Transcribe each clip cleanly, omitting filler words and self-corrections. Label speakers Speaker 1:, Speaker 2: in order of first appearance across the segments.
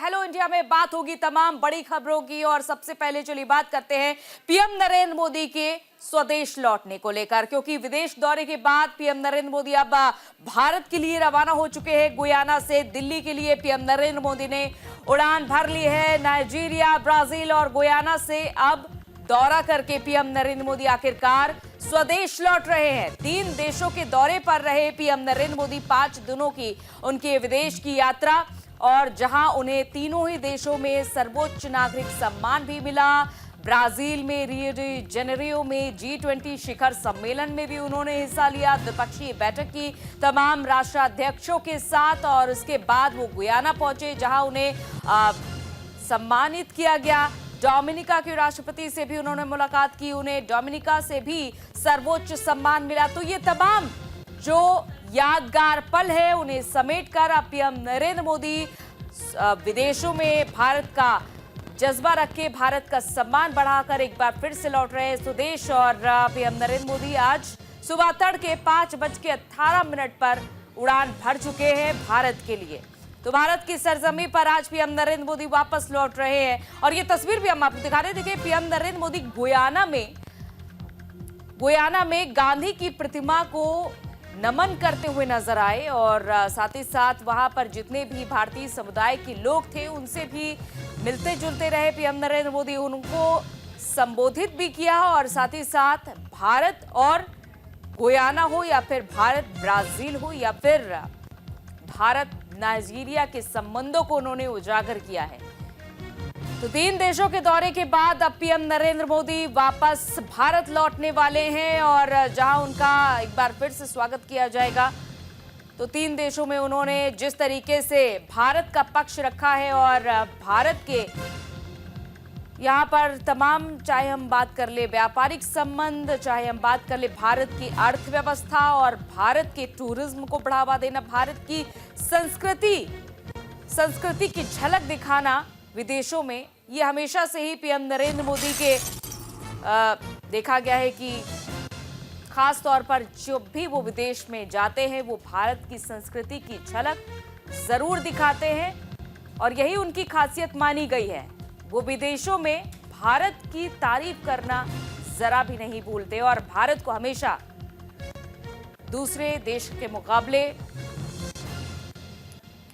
Speaker 1: Hello India में बात होगी तमाम बड़ी खबरों की। और सबसे पहले चलिए बात करते हैं पीएम नरेंद्र मोदी के स्वदेश लौटने को लेकर, क्योंकि विदेश दौरे के बाद पीएम नरेंद्र मोदी अब भारत के लिए रवाना हो चुके हैं। गुयाना से दिल्ली के लिए पीएम नरेंद्र मोदी ने उड़ान भर ली है। नाइजीरिया, ब्राजील और गुयाना से अब दौरा करके पीएम नरेंद्र मोदी आखिरकार स्वदेश लौट रहे हैं। 3 देशों के दौरे पर रहे पीएम नरेंद्र मोदी। 5 दिनों की उनके विदेश की यात्रा, और जहां उन्हें तीनों ही देशों में सर्वोच्च नागरिक सम्मान भी मिला। ब्राजील में रियो डी जेनेरियो में G20 शिखर सम्मेलन में भी उन्होंने हिस्सा लिया, द्विपक्षीय बैठक की तमाम राष्ट्राध्यक्षों के साथ। और उसके बाद वो गुयाना पहुंचे, जहां उन्हें सम्मानित किया गया। डोमिनिका के राष्ट्रपति से भी उन्होंने मुलाकात की, उन्हें डोमिनिका से भी सर्वोच्च सम्मान मिला। तो ये तमाम जो यादगार पल है उन्हें समेटकर अब पीएम नरेंद्र मोदी विदेशों में भारत का जज्बा रख के भारत का सम्मान बढ़ाकर एक बार फिर से लौट रहे हैं स्वदेश। और पीएम नरेंद्र मोदी आज सुबह तड़के 5:18 पर उड़ान भर चुके हैं भारत के लिए। तो भारत की सरजमी पर आज पीएम नरेंद्र मोदी वापस लौट रहे हैं। और ये तस्वीर भी हम आपको दिखा रहे थे। देखिए, पीएम नरेंद्र मोदी गुयाना में गांधी की प्रतिमा को नमन करते हुए नजर आए। और साथ ही साथ वहां पर जितने भी भारतीय समुदाय के लोग थे उनसे भी मिलते जुलते रहे पीएम नरेंद्र मोदी। उनको संबोधित भी किया, और साथ ही साथ भारत और गुयाना हो या फिर भारत ब्राजील हो या फिर भारत नाइजीरिया के संबंधों को उन्होंने उजागर किया है। तो 3 देशों के दौरे के बाद अब पीएम नरेंद्र मोदी वापस भारत लौटने वाले हैं, और जहां उनका एक बार फिर से स्वागत किया जाएगा। तो 3 देशों में उन्होंने जिस तरीके से भारत का पक्ष रखा है, और भारत के यहाँ पर तमाम, चाहे हम बात कर ले व्यापारिक संबंध, चाहे हम बात कर ले भारत की अर्थव्यवस्था और भारत के टूरिज्म को बढ़ावा देना, भारत की संस्कृति की झलक दिखाना विदेशों में, ये हमेशा से ही पीएम नरेंद्र मोदी के देखा गया है कि खास तौर पर जब भी वो विदेश में जाते हैं वो भारत की संस्कृति की झलक जरूर दिखाते हैं। और यही उनकी खासियत मानी गई है। वो विदेशों में भारत की तारीफ करना जरा भी नहीं भूलते, और भारत को हमेशा दूसरे देश के मुकाबले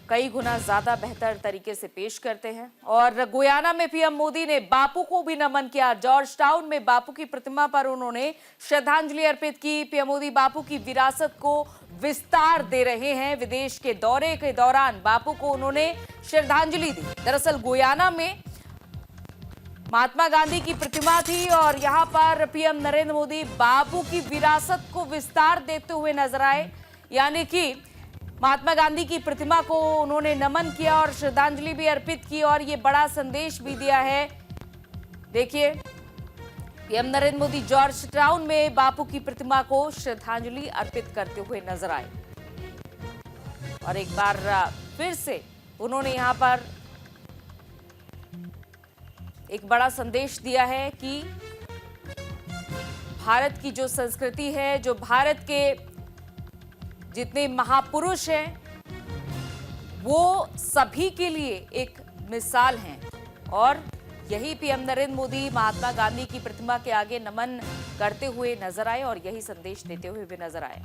Speaker 1: कई गुना ज्यादा बेहतर तरीके से पेश करते हैं। और गुयाना में पीएम मोदी ने बापू को भी नमन किया। जॉर्ज टाउन में बापू की प्रतिमा पर उन्होंने श्रद्धांजलि अर्पित की। पीएम मोदी बापू की विरासत को विस्तार दे रहे हैं। विदेश के दौरे के दौरान बापू को उन्होंने श्रद्धांजलि दी। दरअसल गुयाना में महात्मा गांधी की प्रतिमा थी, और यहां पर पीएम नरेंद्र मोदी बापू की विरासत को विस्तार देते हुए नजर आए। यानी कि महात्मा गांधी की प्रतिमा को उन्होंने नमन किया और श्रद्धांजलि भी अर्पित की, और ये बड़ा संदेश भी दिया है। देखिए, PM Narendra Modi George town में बापू की प्रतिमा को श्रद्धांजलि अर्पित करते हुए नजर आए। और एक बार फिर से उन्होंने यहां पर एक बड़ा संदेश दिया है कि भारत की जो संस्कृति है, जो भारत के जितने महापुरुष हैं, वो सभी के लिए एक मिसाल हैं। और यही पीएम नरेंद्र मोदी महात्मा गांधी की प्रतिमा के आगे नमन करते हुए नजर आए और यही संदेश देते हुए भी नजर आए।